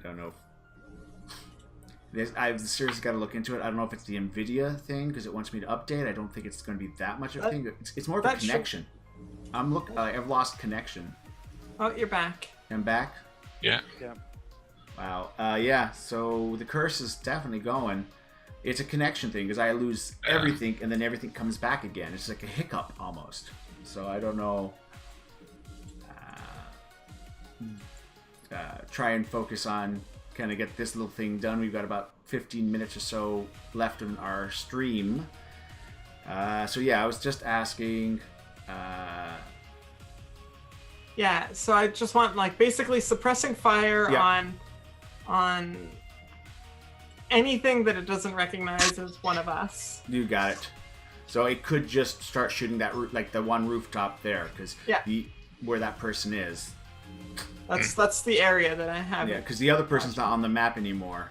don't know. I've seriously got to look into it. I don't know if it's the NVIDIA thing because it wants me to update. I don't think it's going to be that much of a thing. It's more of a connection. I've lost connection. Oh, you're back. I'm back? Yeah. Wow. Yeah, so the curse is definitely going. It's a connection thing because I lose everything and then everything comes back again. It's like a hiccup almost. So I don't know. Try and focus on kind of get this little thing done. We've got about 15 minutes or so left in our stream. So yeah, I was just asking. Yeah, so I just want like basically suppressing fire on anything that it doesn't recognize as one of us. You got it. So it could just start shooting that like the one rooftop there because where that person is. That's the area that I have. Yeah, because the other person's not on the map anymore,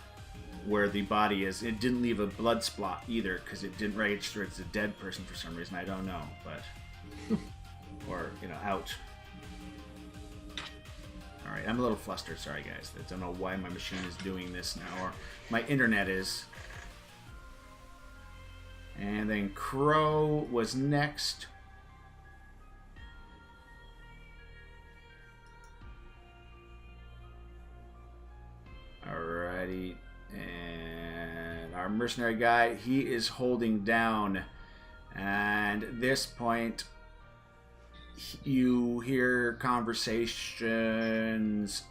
where the body is. It didn't leave a blood spot either, because it didn't register it's a dead person for some reason. I don't know, but or out. All right, I'm a little flustered. Sorry, guys. I don't know why my machine is doing this now, or my internet is. And then Crow was next. Alrighty, and our mercenary guy, he is holding down, and at this point you hear conversations.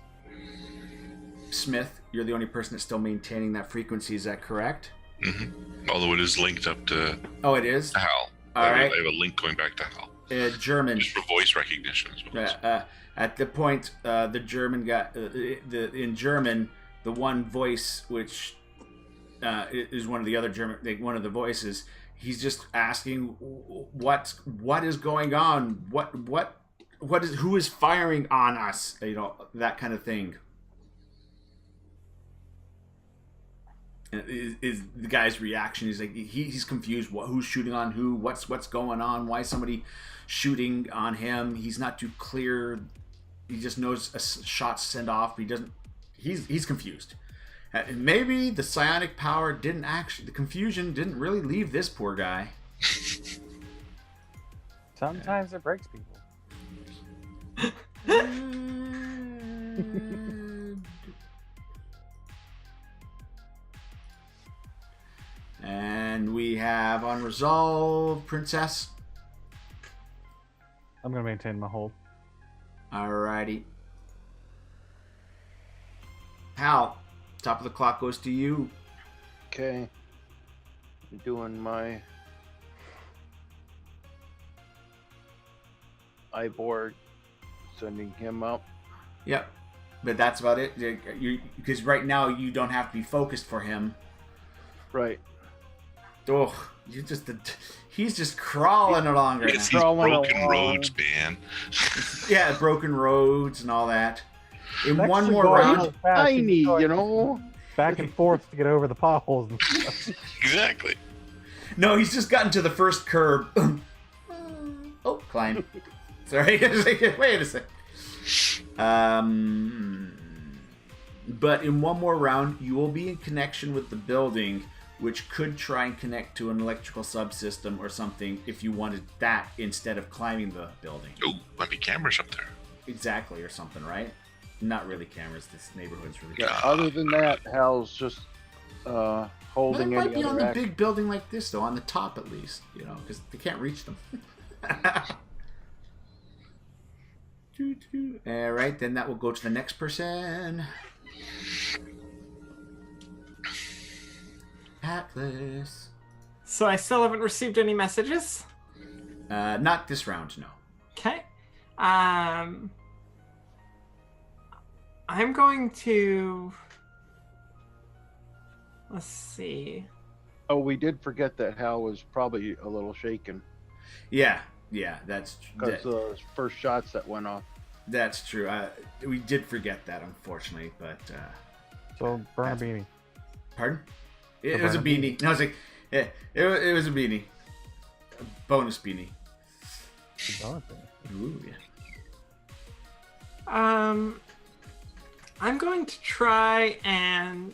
Smith, you're the only person that's still maintaining that frequency, is that correct? Mm-hmm. Although it is linked up to Oh, it is? Hal. All right. I have a link going back to Hal. German. Just for voice recognition as well. At the point, the German guy, in German, the one voice which is one of the other German, one of the voices, he's just asking, what is going on? Who is firing on us? That kind of thing. And is the guy's reaction? He's like, he's confused. Who's shooting on who? What's going on? Why is somebody shooting on him? He's not too clear. He just knows a shot sent off, but he doesn't. He's confused. Maybe the psionic power the confusion didn't really leave this poor guy. Sometimes it breaks people. And we have unresolved Princess. I'm going to maintain my hold. Alrighty. Hal, top of the clock goes to you. Okay. I'm doing my iBoard, sending him up. Yep. But that's about it. Because right now you don't have to be focused for him. Right. Oh, he's just crawling along right now. It's these broken roads, man. Yeah, broken roads and all that. In Next one to more go round. Tiny, back and forth to get over the potholes and stuff. Exactly. No, he's just gotten to the first curb. Oh, climb. Sorry, wait a sec. But in one more round, you will be in connection with the building, which could try and connect to an electrical subsystem or something if you wanted that instead of climbing the building. Oh, might be cameras up there. Exactly, or something, right? Not really cameras. This neighborhood's really. Yeah, other than that, Hal's just holding It might be on the action. big building like this, though, on the top at least, because they can't reach them. All right, then that will go to the next person. Atlas. So I still haven't received any messages? Not this round, no. Okay. I'm going to... Let's see. Oh, we did forget that Hal was probably a little shaken. Yeah, that's... Because the first shots that went off. That's true. We did forget that, unfortunately, but... So, burn a beanie. Pardon? It was a beanie. No, I was like, yeah, it was a beanie. A bonus beanie. Ooh, yeah. Ooh, yeah. I'm going to try and,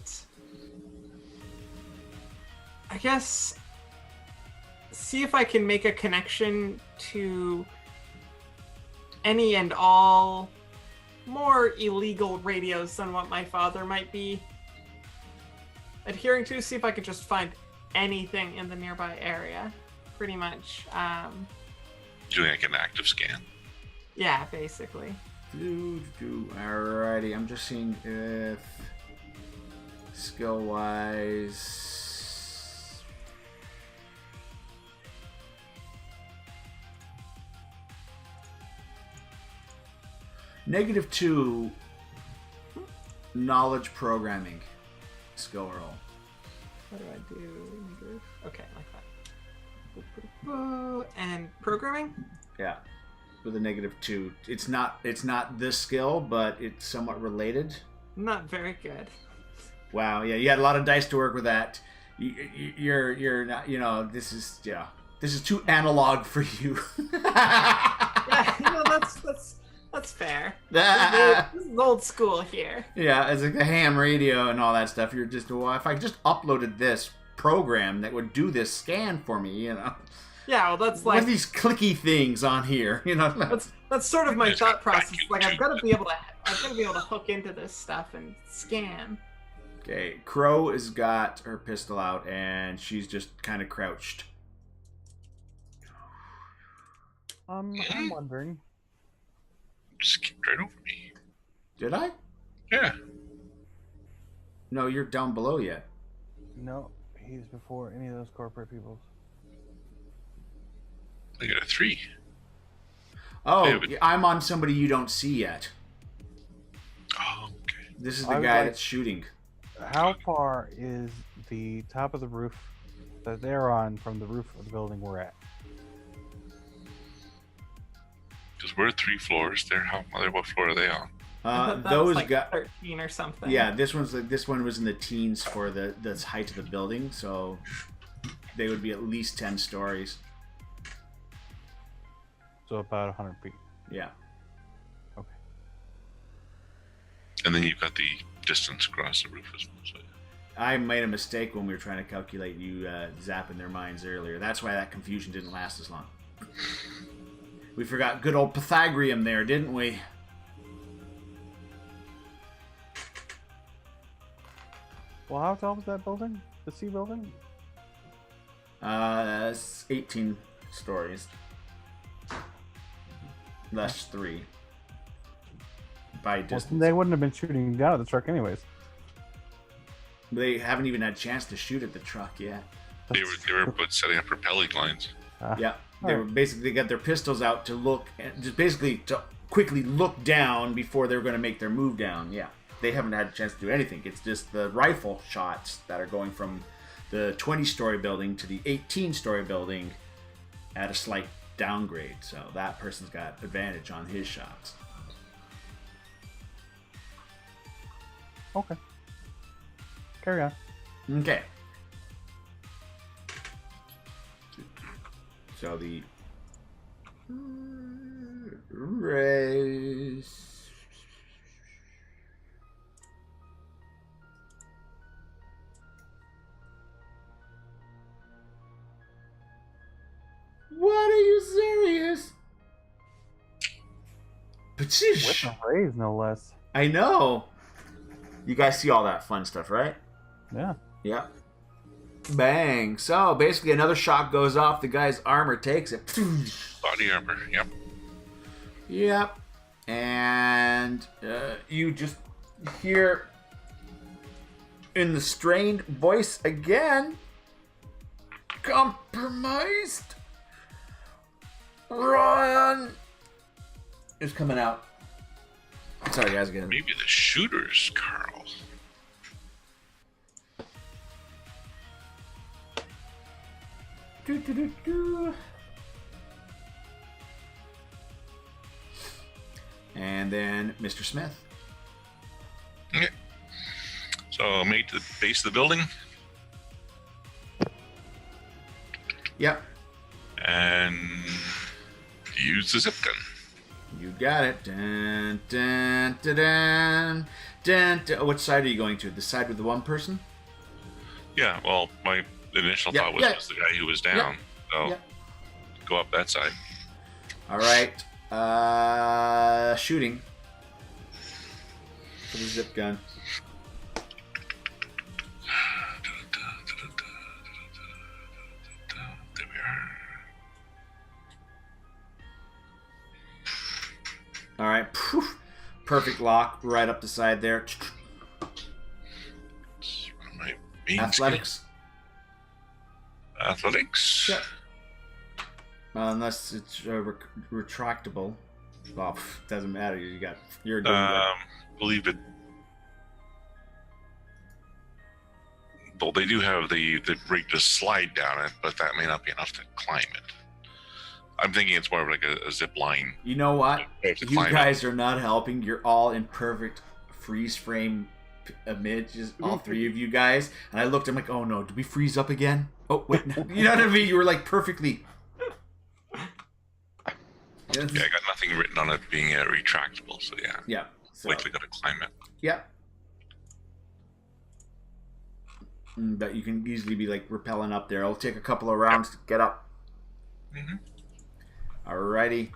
I guess, see if I can make a connection to any and all more illegal radios than what my father might be adhering to. See if I could just find anything in the nearby area. Pretty much. Doing like an active scan. Yeah, basically. Alrighty, I'm just seeing if skill-wise... -2 knowledge programming skill roll. What do I do? Okay, like that. And programming? Yeah, with a -2. It's not this skill, but it's somewhat related. Not very good. Wow, yeah, you had a lot of dice to work with that. You're not, this is too analog for you. Yeah, that's fair. This is old school here. Yeah, it's like the ham radio and all that stuff. You're just, well, if I just uploaded this program that would do this scan for me, Yeah, well, that's like what are these clicky things on here, That's sort of my thought process. Like, I've got to be able to hook into this stuff and scan. Okay, Crow has got her pistol out and she's just kind of crouched. I'm wondering. Skipped right over me. Did I? Yeah. No, you're down below yet. No, he's before any of those corporate peoples. I got a 3. Oh, David. I'm on somebody you don't see yet. Oh, okay. This is the I would guy like- that's shooting. How far is the top of the roof that they're on from the roof of the building we're at? Because we're 3 floors. What floor are they on? That was Those like guys. 13 or something. Yeah, this one was in the teens for the height of the building, so they would be at least 10 stories. So about 100 feet. Yeah. Okay. And then you've got the distance across the roof as well. So. I made a mistake when we were trying to calculate you zapping their minds earlier. That's why that confusion didn't last as long. We forgot good old Pythagorean there, didn't we? Well, how tall was that building? The C building? It's 18 stories. Less 3. By Well, distance. they wouldn't have been shooting down at the truck anyways. They haven't even had a chance to shoot at the truck yet. They were setting up rappelling lines. Yeah, they were basically got their pistols out to look, just basically to quickly look down before they were going to make their move down. Yeah, they haven't had a chance to do anything. It's just the rifle shots that are going from the 20-story building to the 18-story building at a slight downgrade. So that person's got advantage on his shots. Okay. Carry on. Okay. So the race. What, are you serious? With Patish. a raise, no less. I know. You guys see all that fun stuff, right? Yeah. Yeah. Bang. So basically another shot goes off. The guy's armor takes it. Body armor. Yep. Yep. And you just hear in the strained voice again. Compromised. Run. It's coming out. Sorry, guys. Again. Maybe the shooters, Carl. Do, do, do, do. And then Mr. Smith. Okay. So made to the base of the building Yep. and use the zip gun. You got it. Dun, dun, dun, dun. Which side are you going to? The side with the one person? Yeah, well, my initial thought was the guy who was down. So go up that side. All right. Shooting. For the zip gun. There we are. All right. Poof. Perfect lock right up the side there. My main Athletics. skill. Athletics. Yep. Unless it's retractable. Well, doesn't matter. You're doing good. Believe it. Well, they do have the rig to slide down it, but that may not be enough to climb it. I'm thinking it's more of like a zip line. You know what? have to You climb guys are not helping. You're all in perfect freeze frame images, all three of you guys. And I looked, I'm like, oh no, did we freeze up again? Oh, wait. No. You know what I mean? You were like perfectly. Yeah, I got nothing written on it being retractable, so yeah. Yeah. So, Likely got to climb it. yeah. But you can easily be like rappelling up there. It'll take a couple of rounds to get up. Mm-hmm. Alrighty.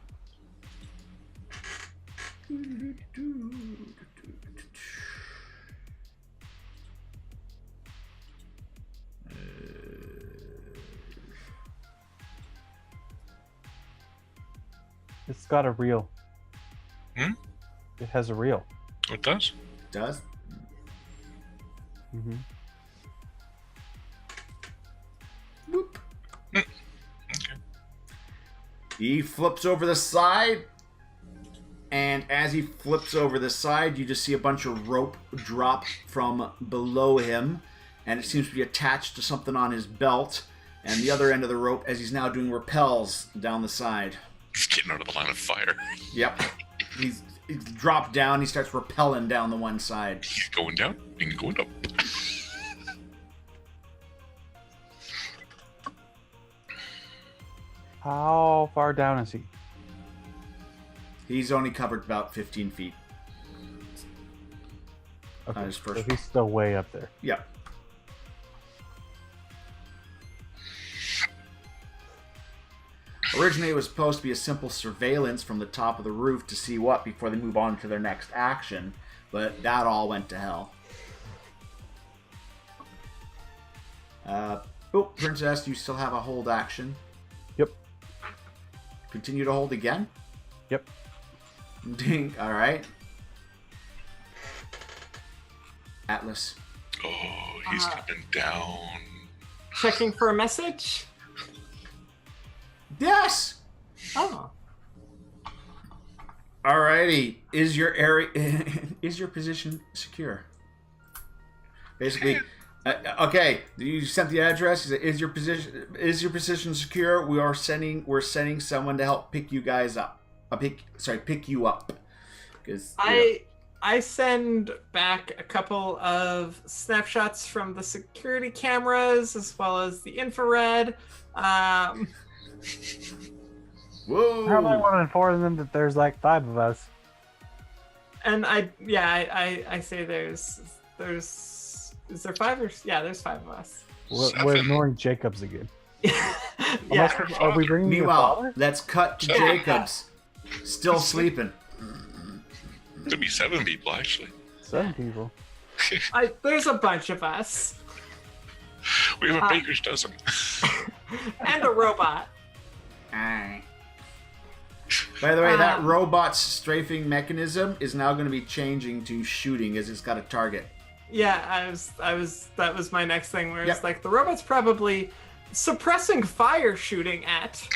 It's got a reel. Hmm? It has a reel. It does? Does? Mm-hmm. Whoop. Okay. He flips over the side, and as he flips over the side, you just see a bunch of rope drop from below him, and it seems to be attached to something on his belt, and the other end of the rope, as he's now doing rappels down the side. He's getting out of the line of fire. Yep. He's dropped down, he starts rappelling down the one side. He's going down and going up. How far down is he? He's only covered about 15 feet. Okay, his first so he's still way up there. Yep. Originally, it was supposed to be a simple surveillance from the top of the roof to see what before they move on to their next action, but that all went to hell. Princess, you still have a hold action. Yep. Continue to hold again? Yep. Dink. All right. Atlas. Oh, he's coming down. Checking for a message? Yes! Oh. Alrighty. Is your area is your position secure? Basically, okay. You sent the address. He said, "Is your position secure? We're sending someone to help pick you guys up. Pick you up." Because I send back a couple of snapshots from the security cameras as well as the infrared. Whoa! How am I want to inform them that there's like 5 of us? And I say there's is there 5 or there's 5 of us. We're ignoring Jacobs again. Yeah. Are we bringing your Meanwhile, father? let's cut to Jacobs, still sleeping. Could be 7 people, actually. 7 people. There's a bunch of us. We have a baker's dozen. And a robot. Alright. By the way, that robot's strafing mechanism is now going to be changing to shooting as it's got a target. Yeah, that was my next thing where it's Yep. like the robot's probably suppressing fire shooting at.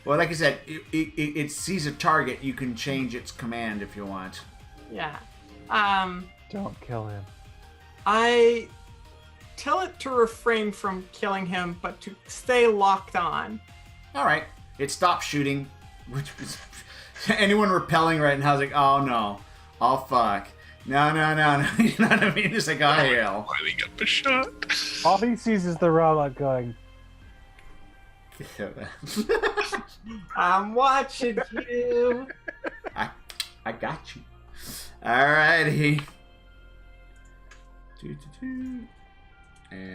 Well, like I said, it sees a target. You can change its command if you want. Yeah. Don't kill him. I tell it to refrain from killing him, but to stay locked on. All right. It stops shooting, which is anyone repelling right now is like, oh no, oh fuck, no. You know what I mean? It's like, oh hell. Lining up a shot. All he sees is the robot going, I'm watching you. I got you. Alrighty.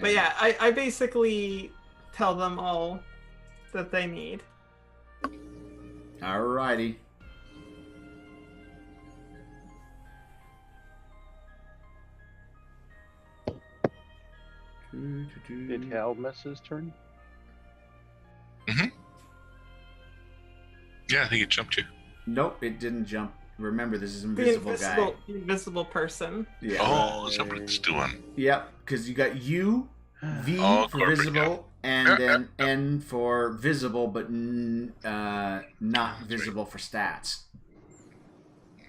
But yeah, I basically tell them all that they need. Alrighty. Did Hal miss his turn? Yeah, I think it jumped you. Nope, it didn't jump. Remember, this is The invisible guy. invisible person. Yeah. Oh, is that what it's doing? Yep, because you got U, V Oh, for corporate, visible, and Yeah, then yeah. N for visible, but not visible for stats.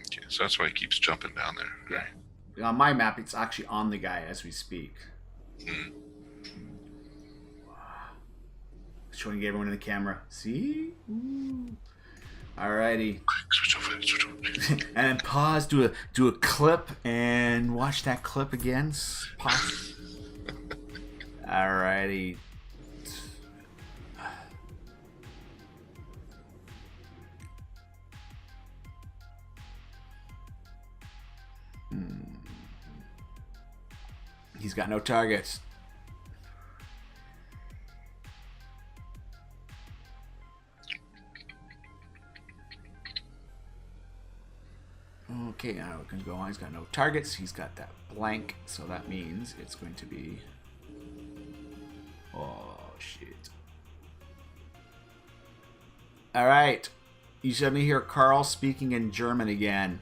Okay, so that's why it keeps jumping down there. Yeah. On my map, it's actually on the guy as we speak. Mm. Showing everyone in the camera. See? Ooh. Alrighty. Switch over. And then pause, do a clip, and watch that clip again. Pause. Alrighty. He's got no targets. Okay, now we can go on. He's got no targets. He's got that blank, so that means it's going to be... Oh, shit. Alright. You suddenly hear Carl speaking in German again.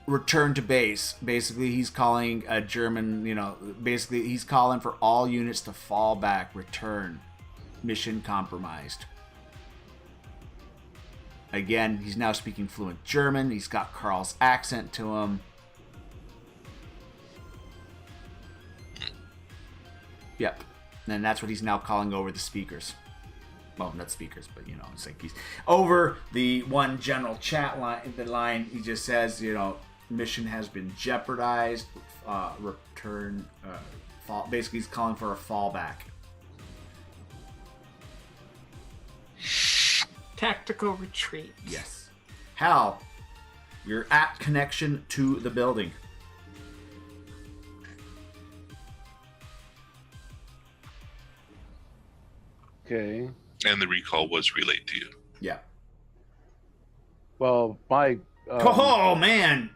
Return to base. Basically, he's calling a German, basically, he's calling for all units to fall back. Return. Mission compromised. Again, he's now speaking fluent German. He's got Carl's accent to him. Yep. And that's what he's now calling over the speakers. Well, not speakers, but, it's like he's... Over the one general chat line, he just says, mission has been jeopardized. Return... fall. Basically, he's calling for a fallback. Tactical retreat. Yes. Hal, you're at connection to the building. Okay. And the recall was relayed to you. Yeah. Well, my Oh, man!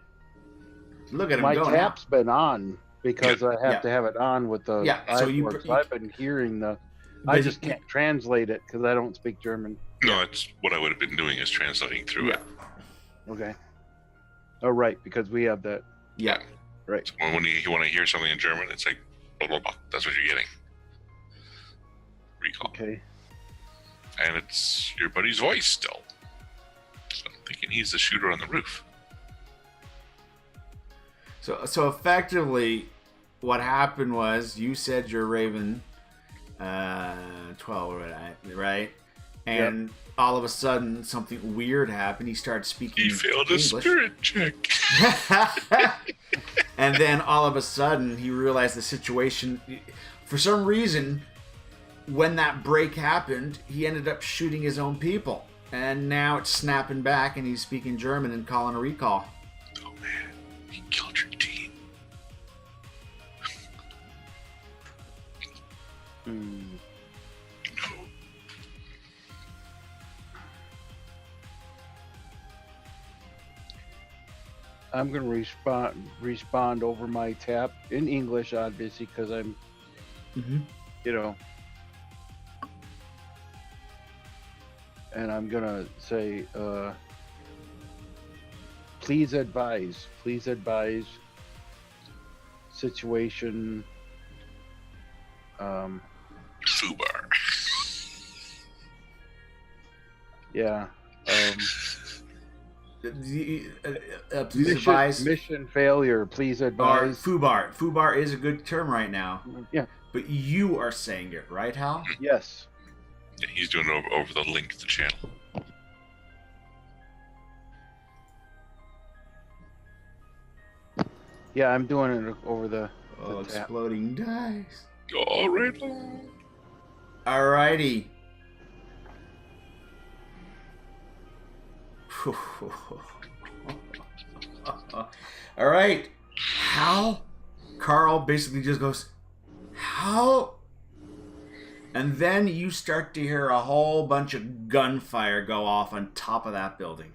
Look at him my go tap's been on because I have to have it on with the so iPort. So I've been hearing the. I just can't translate it because I don't speak German. No, it's what I would have been doing is translating through it. Okay. Oh, right, because we have that. Yeah. Right. So when you want to hear something in German, it's like blah blah blah. That's what you're getting. Recall. Okay. And it's your buddy's voice still. So I'm thinking he's the shooter on the roof. So effectively, what happened was you said you're Raven 12, right? And all of a sudden, something weird happened. He started speaking He failed a English. spirit check. And then all of a sudden, he realized the situation. For some reason, when that break happened, he ended up shooting his own people. And now it's snapping back, and he's speaking German and calling a recall. Oh man, he killed your team. No. I'm gonna respond over my tap in English, obviously, because I'm, and I'm gonna say, please advise, situation, Fubar. yeah, Please advise. mission failure, please advise. Fubar. Fubar is a good term right now. Yeah. But you are saying it, right, Hal? Yes. Yeah, he's doing it over the link to the channel. Yeah, I'm doing it over the tap. Exploding dice. All right. Alrighty. All right. Hal? Carl basically just goes, Hal? And then you start to hear a whole bunch of gunfire go off on top of that building.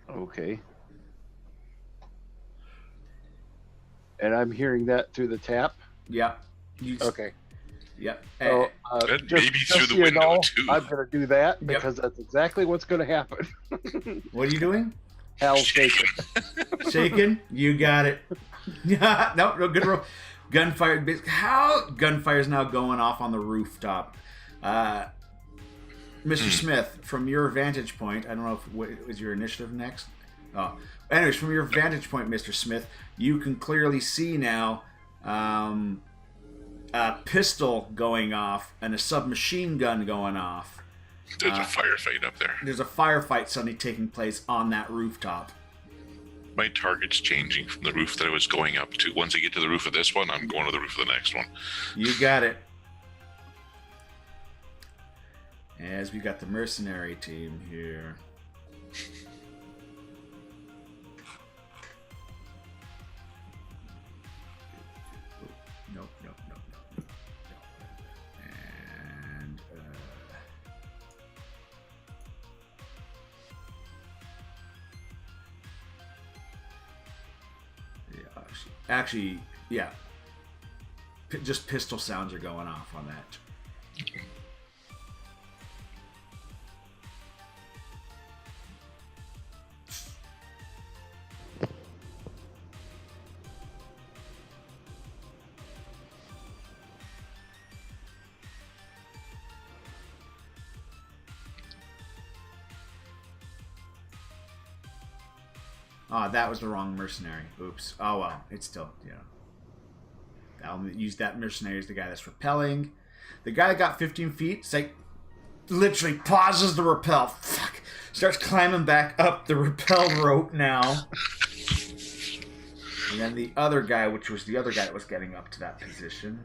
Okay. And I'm hearing that through the tap. Yep. Okay. Yep. So, And maybe through the so you window, know, too. I'm going to do that Yep. because that's exactly what's going to happen. What are you doing? Hal's shaking. Shaking? You got it. No, good roll. Gunfire. How? Gunfire's now going off on the rooftop. Mr. Smith, from your vantage point, I don't know if what was your initiative next. Oh, anyways, from your vantage point, Mr. Smith, you can clearly see now a pistol going off and a submachine gun going off. There's a firefight up there. There's a firefight suddenly taking place on that rooftop. My target's changing from the roof that I was going up to. Once I get to the roof of this one, I'm going to the roof of the next one. You got it. As we got the mercenary team here. Nope. And yeah, actually, yeah. Just pistol sounds are going off on that. Oh, that was the wrong mercenary. Oops. Oh, well. It's still, I'll use that mercenary as the guy that's rappelling. The guy that got 15 feet, it's like, literally pauses the rappel. Fuck. Starts climbing back up the rappel rope now. And then the other guy, which was the other guy that was getting up to that position.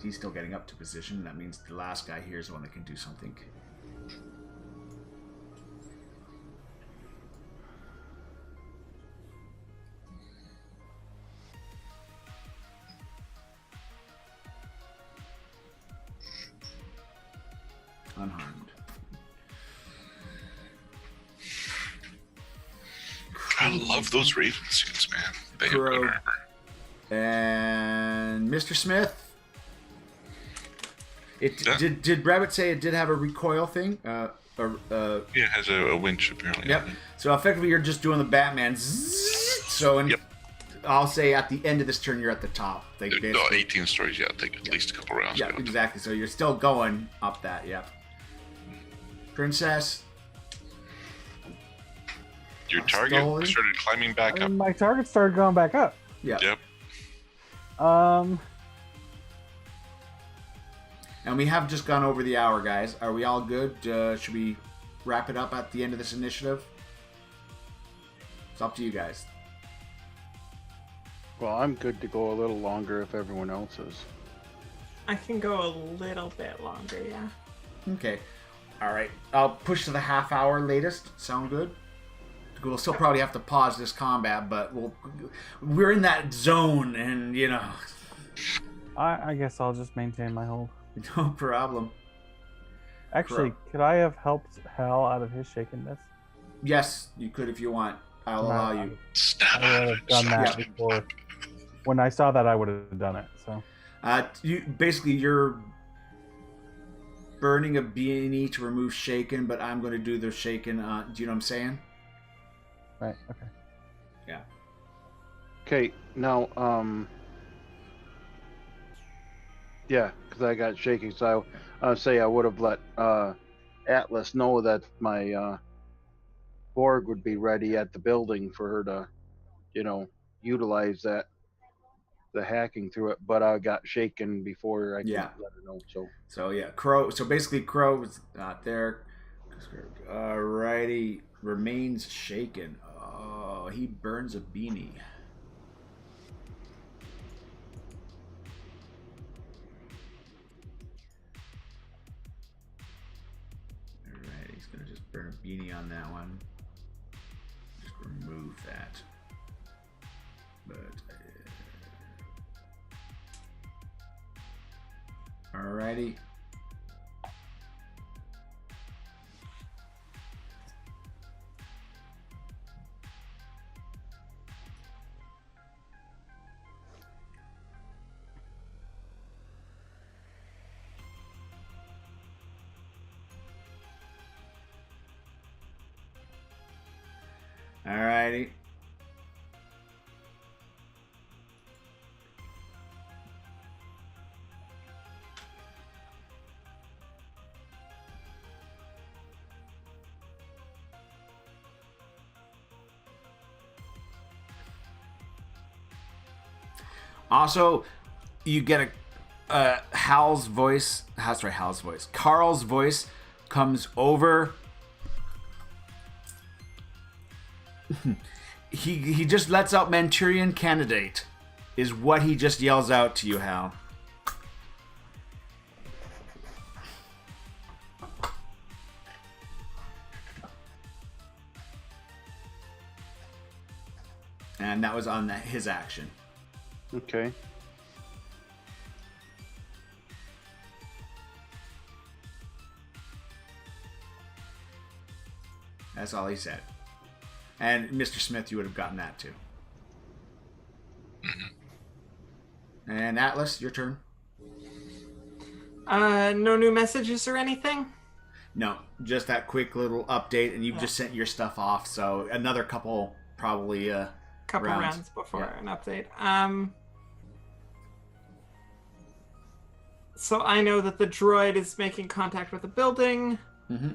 He's still getting up to position. That means the last guy here is the one that can do something. Unharmed. I love those Raven suits, man. They have good armor. And Mr. Smith. Yeah. Did Rabbit say it did have a recoil thing? Yeah, it has a winch apparently. Yep. So effectively, you're just doing the Batman. Zzz. So Yep. I'll say at the end of this turn, you're at the top. They No, basically- 18 stories, yeah, take at least a couple rounds. Yeah, going. exactly. So you're still going up that. Yep. Princess. Your target Stolen. started climbing back up. My target started going back up. Yeah. Yep. And we have just gone over the hour, guys. Are we all good? Should we wrap it up at the end of this initiative? It's up to you guys. Well, I'm good to go a little longer if everyone else is. I can go a little bit longer, yeah. Okay. All right. I'll push to the half hour latest. Sound good? We'll still probably have to pause this combat, but we're in that zone, and I guess I'll just maintain my hold. no problem. Actually, could I have helped Hal out of his shakenness? Yes, you could if you want. I'll allow you. Snap I would out of have it. done Snap that out of it. before. When I saw that, I would have done it. So You're burning a beanie to remove shaken, but I'm going to do the shaken. Do you know what I'm saying? right, okay. Yeah. Okay, now, yeah, because I got shaking, so I say I would have let Atlas know that my Borg would be ready at the building for her to, utilize the hacking through it, but I got shaken before I could Yeah. let her know, so. So yeah, Crow. So basically, Crow was not there. Alrighty, remains shaken. Oh, he burns a beanie. burn a beanie on that one. Just remove that. But alrighty. Alrighty. Also, you get Hal's voice. Hal's voice. Carl's voice comes over. he just lets out Manchurian Candidate, is what he just yells out to you, Hal. And that was on his action. Okay. That's all he said. And Mr. Smith, you would have gotten that too. And Atlas, your turn. No new messages or anything? No, just that quick little update, and you've just sent your stuff off. So another couple, probably Couple rounds before an update. So I know that the droid is making contact with the building. Mm-hmm.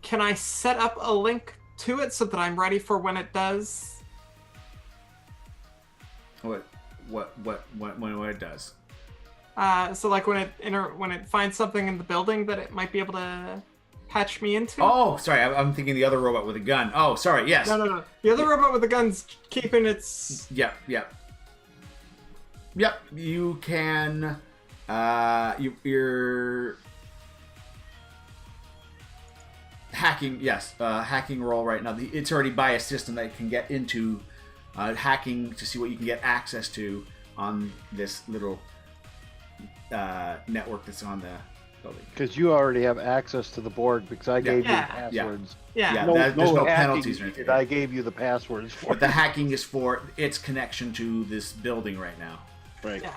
Can I set up a link to it so that I'm ready for when it does? When it does? So like when it finds something in the building that it might be able to patch me into? Oh, sorry, I'm thinking the other robot with a gun. Oh, sorry, yes. No. The other robot with the gun's keeping its... Yep. You can. You're hacking. Yes, hacking roll right now. It's already by a system that can get into hacking to see what you can get access to on this little network that's on the building. Because you already have access to the board because I gave you the passwords. Yeah. There's no penalties or hacking, anything. I gave you the passwords for But the hacking is for its connection to this building right now. Right. Yeah.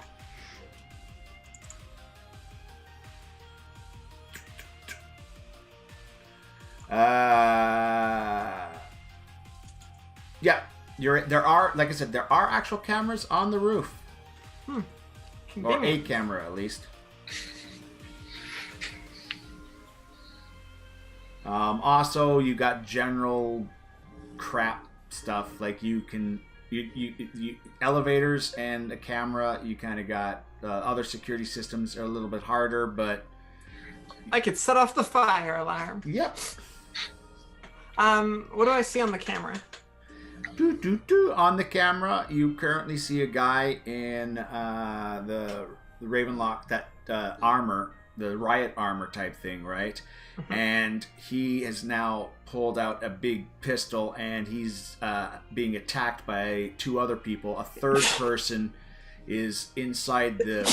There are, like I said, there are actual cameras on the roof. Or a Convenient. camera, at least. Also, you got general crap stuff, like you elevators and a camera. You kind of got other security systems are a little bit harder, but I could set off the fire alarm. yep. What do I see on the camera? On the camera, you currently see a guy in the Ravenlock, that armor, the riot armor type thing, right? And he has now pulled out a big pistol, and he's being attacked by two other people. A third person is inside the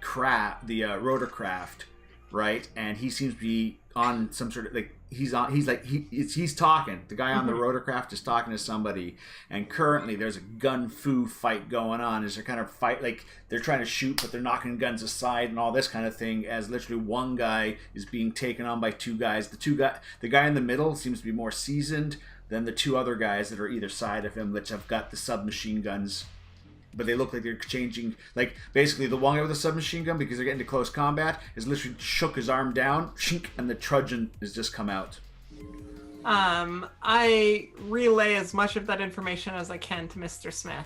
rotorcraft, right? And he seems to be on some sort of he's talking. The guy on the rotorcraft is talking to somebody, and currently there's a gun fu fight going on. As they're kind of fight, like they're trying to shoot, but they're knocking guns aside and all this kind of thing. As literally one guy is being taken on by two guys. The guy in the middle seems to be more seasoned than the two other guys that are either side of him, which have got the submachine guns. But they look like they're changing. Like, basically, the one guy with the submachine gun, because they're getting to close combat, is literally shook his arm down, shink, and the truncheon has just come out. I relay as much of that information as I can to Mr. Smith.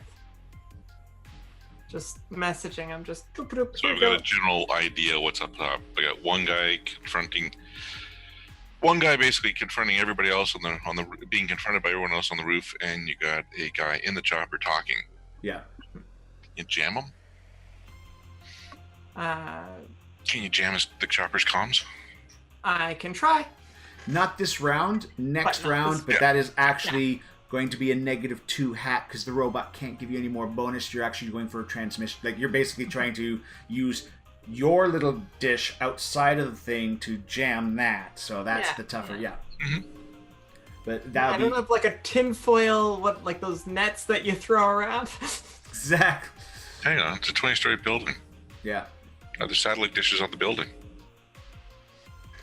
Just messaging him, just... So I've got a general idea what's up top. I got one guy basically confronting everybody else on the being confronted by everyone else on the roof, and you got a guy in the chopper talking. Yeah. You jam him? Can you jam the chopper's comms? I can try. Not this round, next But not round, this- but that is actually going to be a -2 hack because the robot can't give you any more bonus. You're actually going for a transmission. Like, you're basically trying to use your little dish outside of the thing to jam that. So that's Yeah, the tougher, yeah. Mhm. But that I would don't be have like a tinfoil, like those nets that you throw around. exactly. Hang on, it's a 20-story building. Yeah. Are there satellite dishes on the building?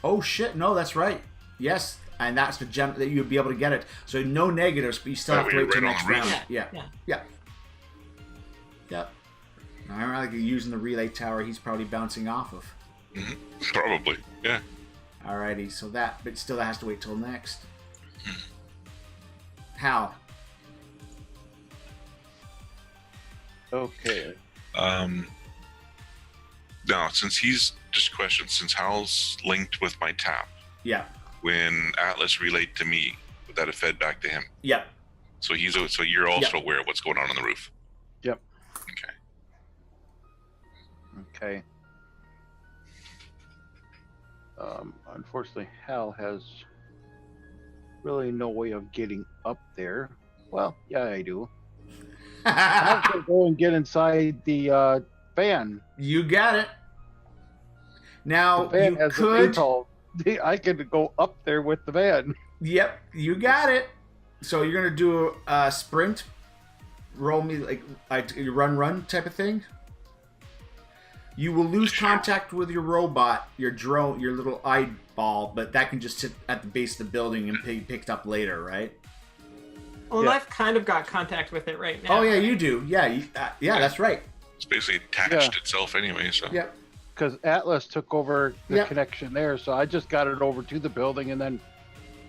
Oh shit! No, that's right. Yes, and that's the gem that you'd be able to get it. So no negatives, but you still Oh, have to you're wait till right on next the roof. round. Yeah. Yeah. Yeah. Yep. I remember like using the relay tower. He's probably bouncing off of. Probably. Yeah. Alrighty, so that, but still that has to wait till next. Hal. Okay. Now, since he's just a question, since Hal's linked with my tap, Yeah. when Atlas relayed to me, would that have fed back to him? Yeah. So you're also Yeah. aware of what's going on the roof. Yep. Okay. Okay. Unfortunately, Hal has really no way of getting up there. Well, yeah, I do. I'll have to go and get inside the van. You got it. Now The van you has a could. VTOL. I could go up there with the van. Yep, you got it. So you're gonna do a sprint, roll me like run type of thing. You will lose contact with your robot, your drone, your little eyeball, but that can just sit at the base of the building and be picked up later, right? Well, Yeah. I've kind of got contact with it right now. Oh yeah, you do. Yeah, yeah, that's right. It's basically attached Yeah. itself anyway, so. Yeah. Because Atlas took over the Yep. connection there, so I just got it over to the building and then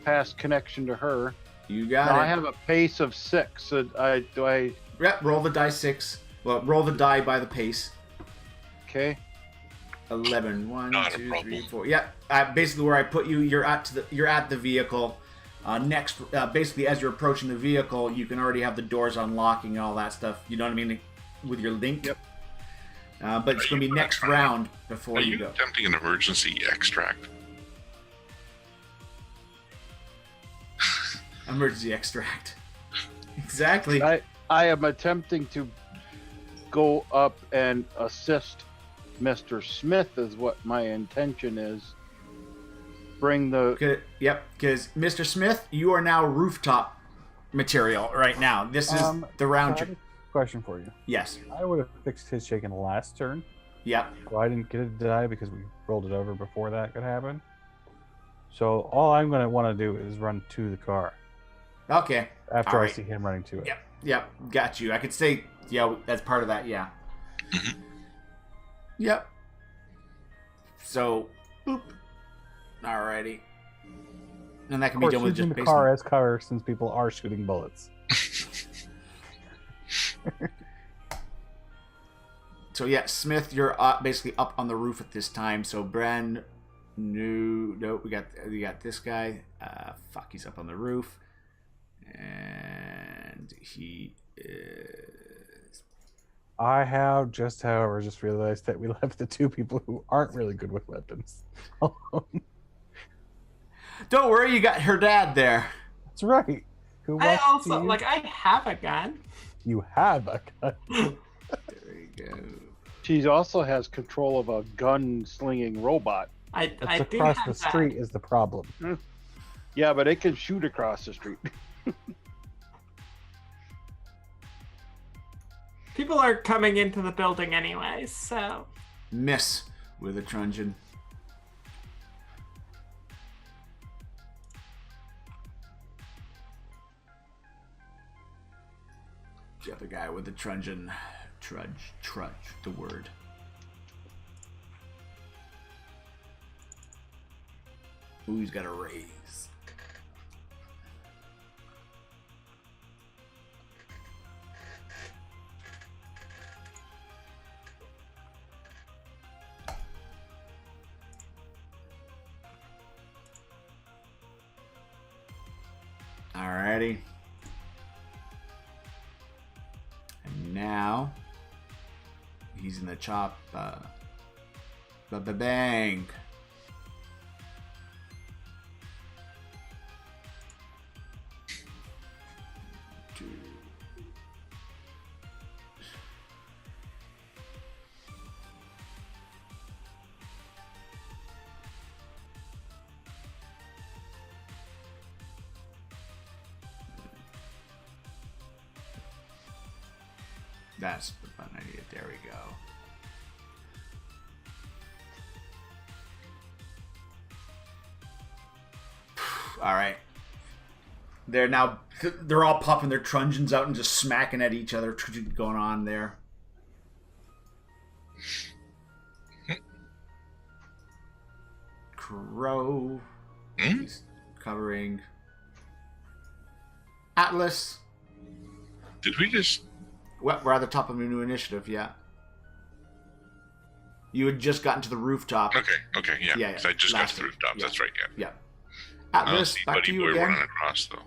passed connection to her. You got Now it. I have a pace of 6. So Yep, roll the die 6. Well, roll the die by the pace. okay? 11. 1, Not a 2, 3, problem. 4. Yeah, basically where I put you, you're at the vehicle. Next, basically as you're approaching the vehicle, you can already have the doors unlocking and all that stuff. You know what I mean? With your link. Yep. But it's going to be next round before Are you you go. attempting an emergency extract? Emergency extract. Exactly. I am attempting to go up and assist Mr. Smith is what my intention is. Bring the Yep, because Mr. Smith, you are now rooftop material right now. This is the round. I have a question for you. Yes. I would have fixed his shaking the last turn. Yep. So I didn't get it to die because we rolled it over before that could happen. So all I'm going to want to do is run to the car Okay. after All I right. see him running to it. Yep. Yep. Got you. I could say, yeah, that's part of that. Yeah. Mhm. Yep. So, boop. Alrighty. And that can Of be course, done with using just the basically. car as cover since people are shooting bullets. So yeah, Smith, you're basically up on the roof at this time. So Bran, no, we got this guy. Fuck, he's up on the roof, and he is. I have however, just realized that we left the two people who aren't really good with weapons alone. Don't worry, you got her dad there. That's right. Who I wants to also use- like I have a gun. You have a gun. There you go. She also has control of a gun-slinging robot. I That's do across have the that. street is the problem. Yeah, but it can shoot across the street. People are coming into the building anyway, so Miss with a truncheon. The other guy with the truncheon. Trudge, the word. Ooh, he's got a raise. Alrighty. And now he's in the chop. Bang. That's the button I needed. There we go. All right. They're all popping their truncheons out and just smacking at each other, going on there. Crow. He's covering. Atlas. Did we just... Well, we're at the top of a new initiative, yeah. You had just gotten to the rooftop. Okay, yeah. Yeah. I just got to the Last rooftop. yeah. That's right, yeah. Yeah. I don't Atlas, see back to Buddy you Boy again. running across, though.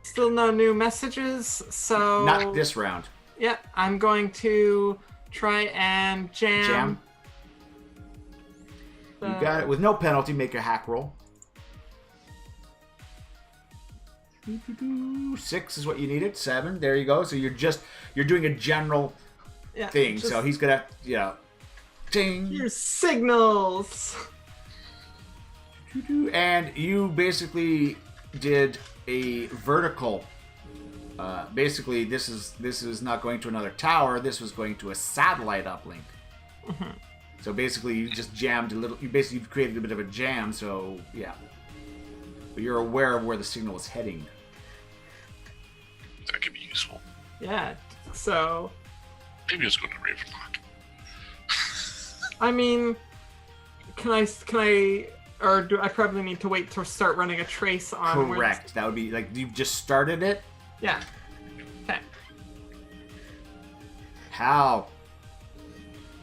Still no new messages, so... Not this round. Yeah, I'm going to try and jam. You got it. With no penalty, make a hack roll. 6 is what you needed. 7. There you go. So you're doing a general thing. So he's gonna, ding. Your signals. And you basically did a vertical. Basically, this is not going to another tower. This was going to a satellite uplink. Mm-hmm. So basically, you just jammed a little. You've created a bit of a jam. So yeah, but you're aware of where the signal is heading. That could be useful. Yeah. So. Maybe let's go to Ravenlock. I mean, can I? Or do I probably need to wait to start running a trace on? Correct. That would be like you've just started it. Yeah. Okay. How?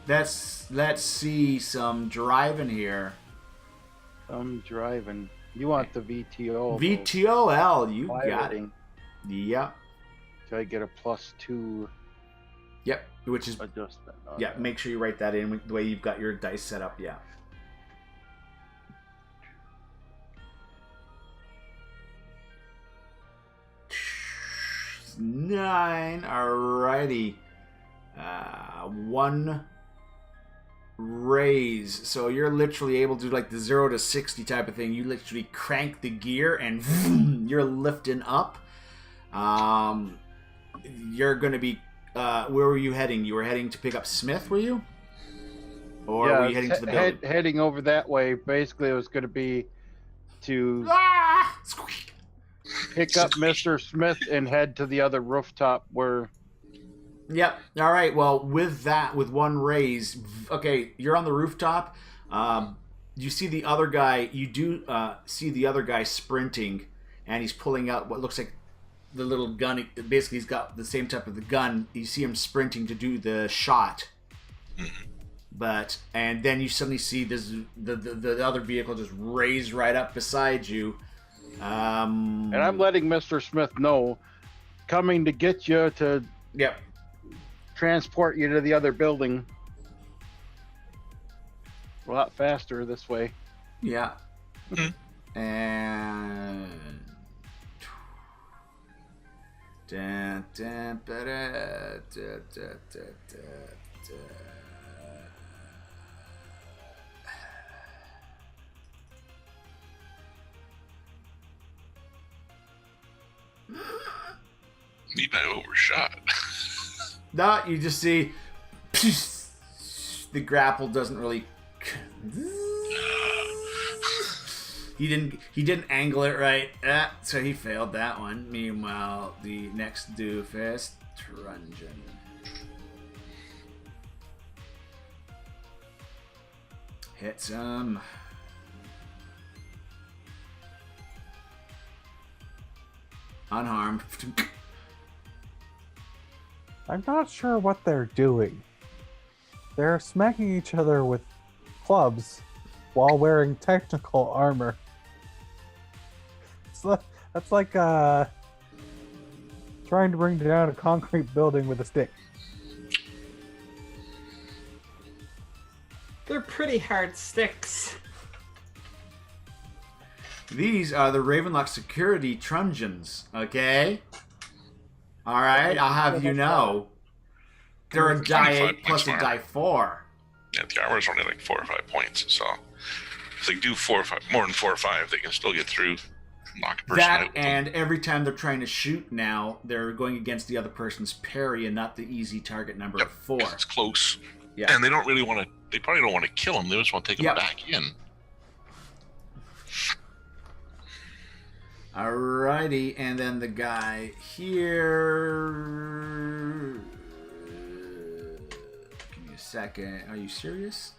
Let's see some driving here. I'm driving. You want the VTO? VTOL, you got it. Piloting. Yep. So I get a +2 Yep. Which is adjustment. yeah. Make sure you write that in the way you've got your dice set up. Yeah. Nine. Alrighty. 1 raise. So you're literally able to do like the 0 to 60 type of thing. You literally crank the gear and vroom, you're lifting up. You're going to be... where were you heading? You were heading to pick up Smith, were you? Or were you heading to the building? Heading over that way. Basically, it was going to be to Squeak. pick up Mr. Smith and head to the other rooftop where... Yep. All right. Well, with that, with 1 raise, okay, you're on the rooftop. You see the other guy. You do see the other guy sprinting, and he's pulling out what looks like the little gun. Basically, he's got the same type of the gun. You see him sprinting to do the shot. And then you suddenly see this the other vehicle just raise right up beside you. And I'm letting Mr. Smith know, coming to get you to transport you to the other building. A lot faster this way. Yeah. And Maybe I overshot. no, you just see the grapple doesn't really. He didn't angle it right, so he failed that one. Meanwhile, the next doofus, Truncheon. Hits him. Unharmed. I'm not sure what they're doing. They're smacking each other with clubs while wearing technical armor. That's like trying to bring down a concrete building with a stick. They're pretty hard sticks. These are the Ravenlock security truncheons, okay? Alright, I'll have you know. They're a die 8 plus a die 4. Yeah, the armor's only like 4 or 5 points, so if they do 4 or 5, more than 4 or 5, they can still get through. knock a person That out with them. and every time they're trying to shoot now, they're going against the other person's parry and not the easy target number of 4. 'Cause it's close. Yeah. And they don't really want to. They probably don't want to kill him. They just want to take him Yep. back in. Alrighty, and then the guy here. Give me a second. Are you serious?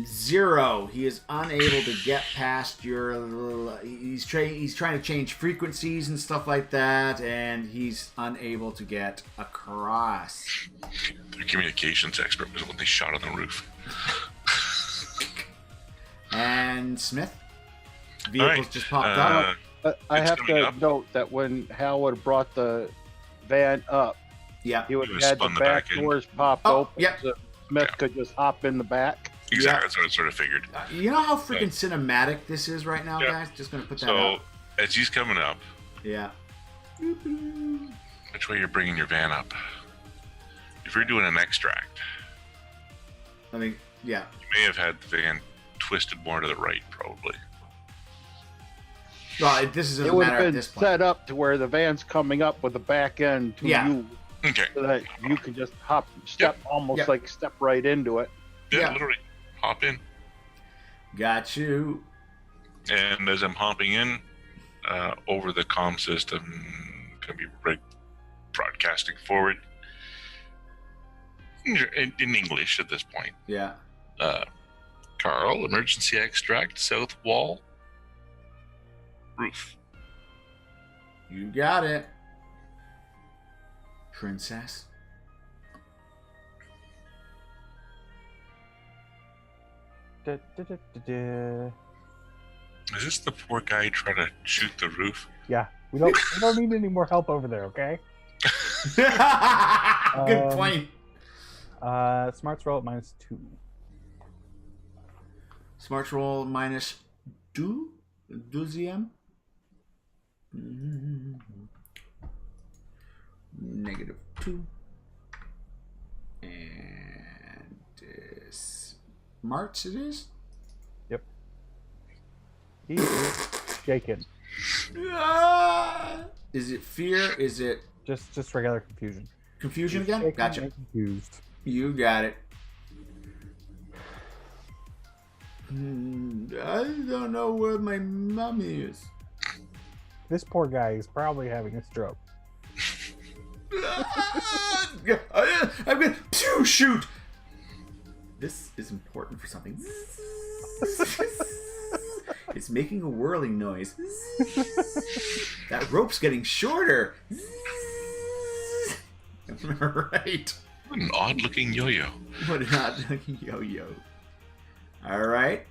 0. He is unable to get past your. He's trying to change frequencies and stuff like that, and he's unable to get across. Their communications expert was when they shot on the roof. And Smith, vehicles Alright, just popped up. I It's have coming to up. note that when Hal would have brought the van up, Yeah. he would He have was had the spun the back back end. doors popped Oh, open, yep. so Smith Yeah. could just hop in the back. Exactly. That's what I sort of figured. You know how freaking cinematic this is right now, Yeah. guys? Just gonna put that So up. as he's coming up, Yeah. which way you're bringing your van up? If you're doing an extract, I mean, yeah. you may have had the van twisted more to the right, probably. Well, this It doesn't would matter have at been this point. set up to where the van's coming up with the back end to Yeah. you, Okay. so that you can just almost Yep. like step right into it. Yeah, Yeah. literally. Hop in. Got you. And as I'm hopping in, over the comm system, going to be broadcasting forward in English at this point. Yeah. Carl, emergency extract, south wall, roof. You got it. Princess. Da, da, da, da, da. Is this the poor guy trying to shoot the roof? Yeah, we don't need any more help over there, okay? Good point. Smarts roll at -2. Smarts roll -2. Deuxième. -2. And smarts it is. He is shaken. Ah! Is it fear? Is it Just regular confusion. confusion He's again? shaken Gotcha. and confused. You got it. I don't know where my mummy is. This poor guy is probably having a stroke. I'm gonna shoot. This is important for something. It's making a whirling noise. That rope's getting shorter. Right. What an odd looking yo yo. What an odd looking yo-yo. Alright.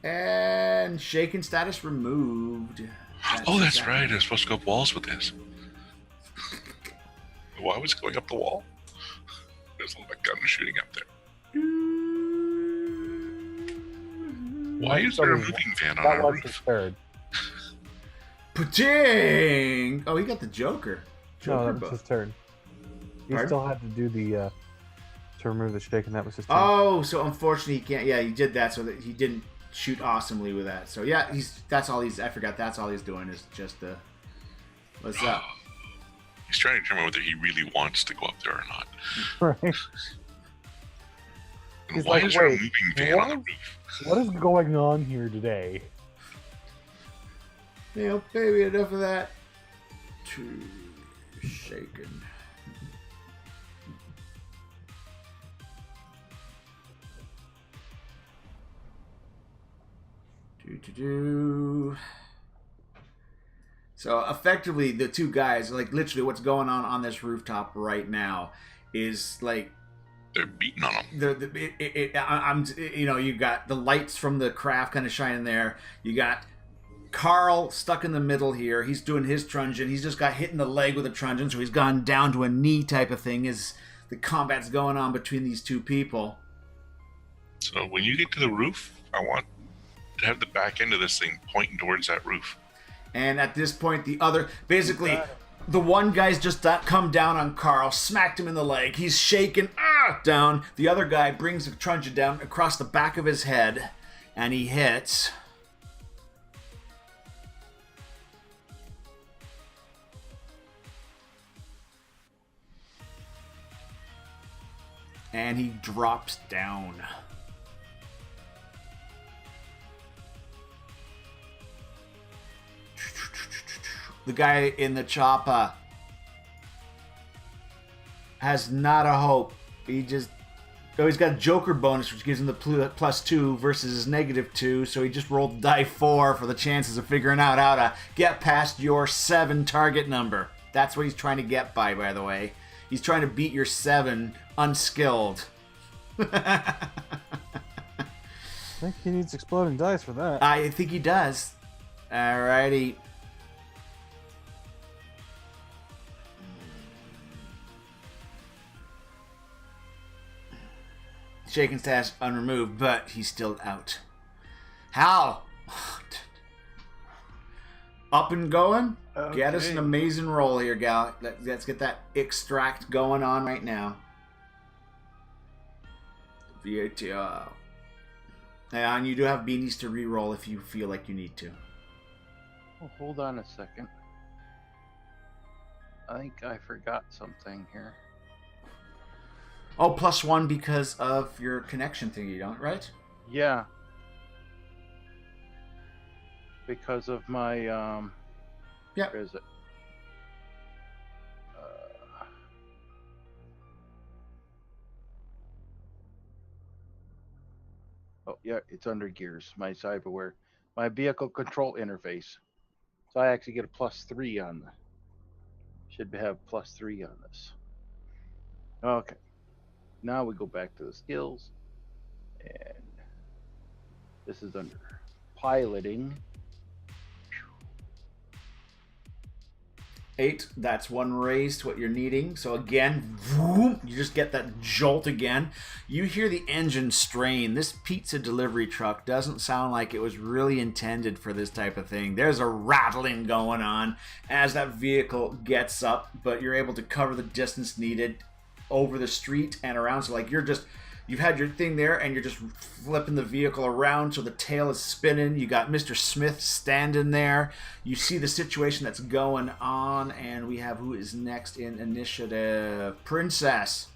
And shaken status removed. Oh, that's exactly- right. I was supposed to go up walls with this. Why was it going up the wall? There's a little gun shooting up there. Why is there a moving van on That our was his roof? third. Paching! Oh, he got the Joker. No, Joker that was buff. his turn. He Pardon? still had to do the to remove the shake, and that was his turn. Oh, so unfortunately he can't. Yeah, he did that so that he didn't shoot awesomely with that. So yeah, that's all he's. I forgot that's all he's doing is just the. What's up? He's trying to determine whether he really wants to go up there or not. Right? And He's why like, is there a "Wait, moving van on the what? roof? What is going on here today? You know, baby, enough of that. Too shaken. Do. So effectively, the two guys, like literally, what's going on this rooftop right now, is like They're beating on him. you got the lights from the craft kind of shining there. You got Carl stuck in the middle here. He's doing his truncheon. He's just got hit in the leg with a truncheon, so he's gone down to a knee type of thing as the combat's going on between these two people. So when you get to the roof, I want to have the back end of this thing pointing towards that roof. And at this point, the other basically The one guy's just come down on Carl, smacked him in the leg. He's shaking, down. The other guy brings a truncheon down across the back of his head, and he hits. And he drops down. The guy in the chopper has not a hope. He's got a Joker bonus, which gives him the +2 versus his -2. So he just rolled die 4 for the chances of figuring out how to get past your 7 target number. That's what he's trying to get by the way. He's trying to beat your 7 unskilled. I think he needs exploding dice for that. I think he does. Alrighty. Shaken stash unremoved, but he's still out. Hal! Up and going? Okay. Get us an amazing roll here, gal. Let's get that extract going on right now. VATR. And you do have beanies to re-roll if you feel like you need to. Oh, hold on a second. I think I forgot something here. Oh, +1 because of your connection thing, you don't, right? Yeah. Because of my, Yep. Where is it? Oh, yeah, it's under gears. My cyberware. My vehicle control interface. So I actually get a +3 on the. Should have +3 on this. Okay. Now we go back to the skills. And this is under piloting. 8, that's 1 raise to what you're needing. So again, vroom, you just get that jolt again. You hear the engine strain. This pizza delivery truck doesn't sound like it was really intended for this type of thing. There's a rattling going on as that vehicle gets up, but you're able to cover the distance needed over the street and around. So like you've had your thing there and you're just flipping the vehicle around so the tail is spinning. You got Mr. Smith standing there. You see the situation that's going on, and we have who is next in initiative. Princess.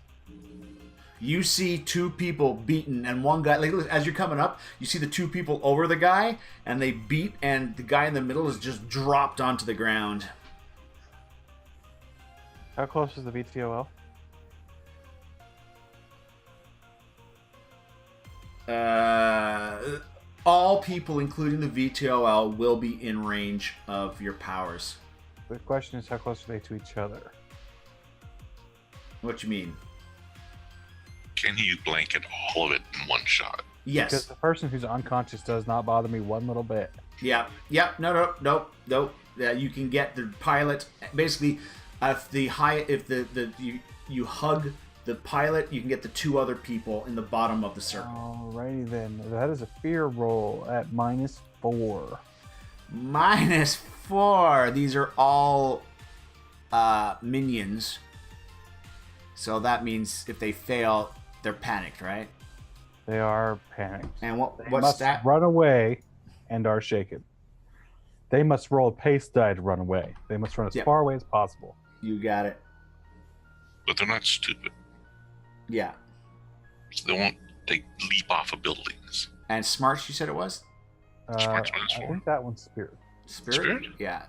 You see 2 people beaten, and one guy, like, as you're coming up, you see the 2 people over the guy, and they beat, and the guy in the middle is just dropped onto the ground. How close is the VTOL? All people, including the VTOL, will be in range of your powers. The question is, how close are they to each other? What you mean? Can you blanket all of it in one shot? Yes. Because the person who's unconscious does not bother me one little bit. Yeah. No. Yeah, you can get the pilot. Basically, if you hug the pilot, you can get the 2 other people in the bottom of the circle. Alrighty then. That is a fear roll at -4. -4. These are all minions. So that means if they fail, they're panicked, right? They are panicked. And They what's must that? run away and are shaken. They must roll a pace die to run away. They must run as Yep. far away as possible. You got it. But they're not stupid. Yeah. So they leap off of buildings. And smarts, you said it was? Smart's I -4. think that one's spirit. Spirit? Spirit? Yeah.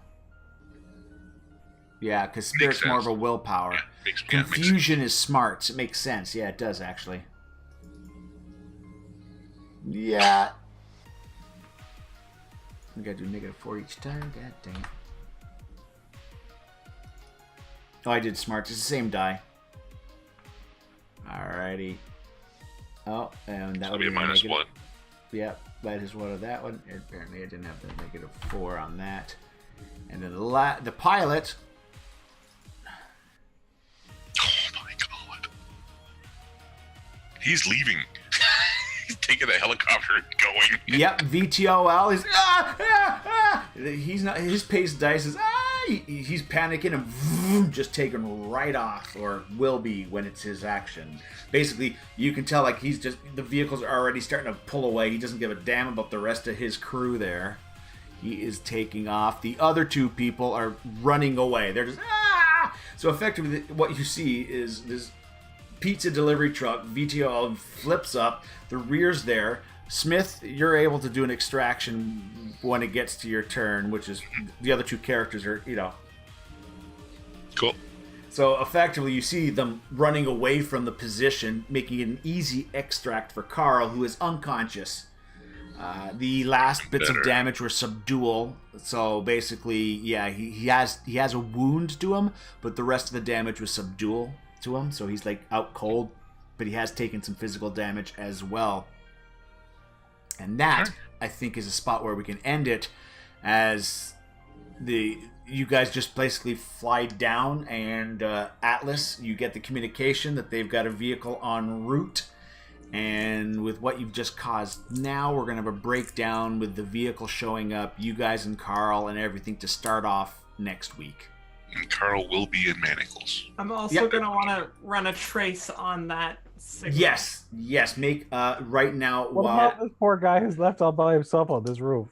Yeah, because spirit's more of a willpower. Yeah, makes Confusion is smarts. It makes sense. Yeah, it does actually. Yeah. We gotta do -4 each time. God dang it. Oh, I did smarts. It's the same die. Alrighty. Oh, and that So would be a be -1. Yep, that is one of that one. Apparently, I didn't have the -4 on that. And then the pilot. Oh my god. He's leaving. He's taking the helicopter and going. Yep, VTOL is he's not, his pace dice is he's panicking and vroom, just taken right off, or will be when it's his action. Basically, you can tell like the vehicles are already starting to pull away. He doesn't give a damn about the rest of his crew there. He is taking off. The other two people are running away. They're just ah! So effectively, what you see is this pizza delivery truck, VTOL, flips up. The rear's there. Smith, you're able to do an extraction when it gets to your turn, which is the other two characters are, Cool. So effectively, you see them running away from the position, making it an easy extract for Carl, who is unconscious. The last bits of damage were subdual, so basically, yeah, he has a wound to him, but the rest of the damage was subdual to him, so he's like out cold, but he has taken some physical damage as well. And that, I think, is a spot where we can end it, as you guys just basically fly down, and Atlas, you get the communication that they've got a vehicle en route, and with what you've just caused now, we're going to have a breakdown with the vehicle showing up, you guys and Carl and everything to start off next week. And Carl will be in manacles. I'm also going to want to run a trace on that signal. Yes. Make right now. What about this poor guy who's left all by himself on this roof?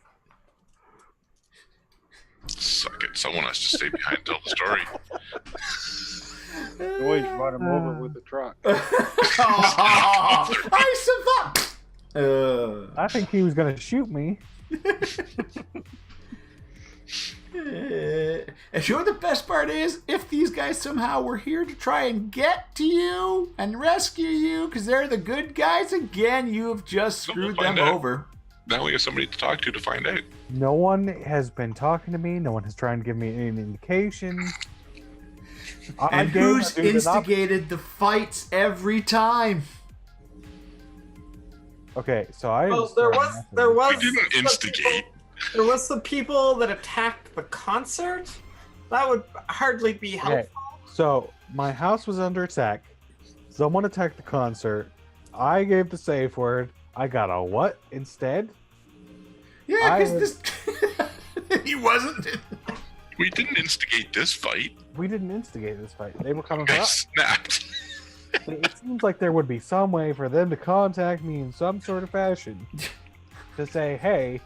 Suck it. Someone has to stay behind and tell the story. Always run him over with the truck. I survived. I think he was going to shoot me. And you know what the best part is? If these guys somehow were here to try and get to you and rescue you, because they're the good guys again, you have just screwed them over. Now we have somebody to talk to find out. No one has been talking to me. No one has tried to give me any indication. And who's instigated the fights every time? Okay, so I. Well, there was. We didn't instigate. There was the people that attacked the concert. That would hardly be helpful. Okay, so my house was under attack. Someone attacked the concert. I gave the safe word. I got a what instead? Yeah, because he wasn't. We didn't instigate this fight. We didn't instigate this fight. They were coming for I us. snapped. It seems like there would be some way for them to contact me in some sort of fashion to say, "Hey,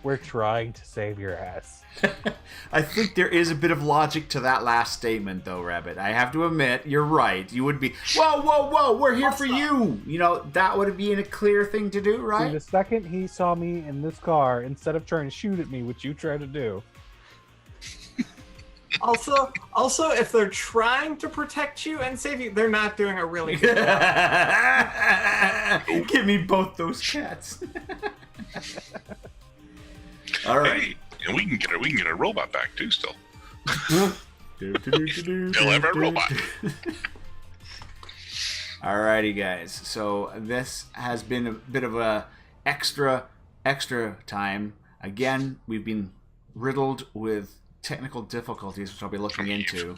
we're trying to save your ass." I think there is a bit of logic to that last statement, though, Rabbit. I have to admit, you're right. You would be, whoa, we're here for you. That would be a clear thing to do, right? See, the second he saw me in this car, instead of trying to shoot at me, which you tried to do. Also, if they're trying to protect you and save you, they're not doing a really good job. Give me both those cats. All right. Hey, and we can get a robot back too. Still, still have a robot. Alrighty, guys. So this has been a bit of a extra time. Again, we've been riddled with technical difficulties, which I'll be looking into.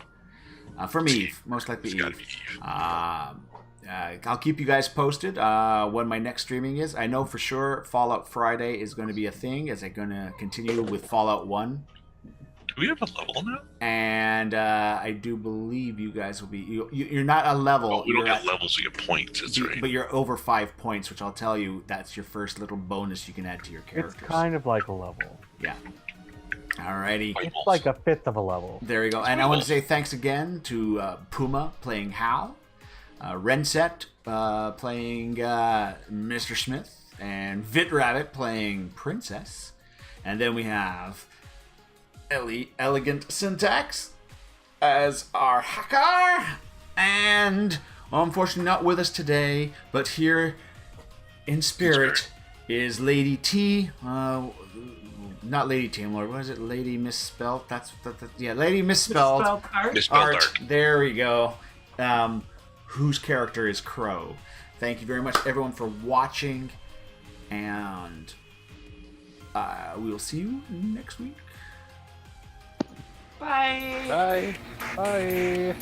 From Eve, most likely Eve. I'll keep you guys posted when my next streaming is. I know for sure Fallout Friday is going to be a thing, as I'm going to continue with Fallout 1. Do we have a level now? And I do believe you guys will be... You're not a level. Well, we don't get levels, we get points. That's right. But you're over 5 points, which I'll tell you, that's your first little bonus you can add to your characters. It's kind of like a level. Yeah. Alrighty. It's like a fifth of a level. There you go. And I want to say thanks again to Puma playing Hal, Renset playing Mr. Smith, and Vitrabbit playing Princess. And then we have Elegant Syntax as our hacker. And, well, unfortunately not with us today, but here in spirit is Lady T. Not Lady Tamelord. What is it? Lady Misspelled? Yeah, Lady Misspelled. Misspelled art. There we go. Whose character is Crow. Thank you very much, everyone, for watching. And we will see you next week. Bye. Bye. Bye.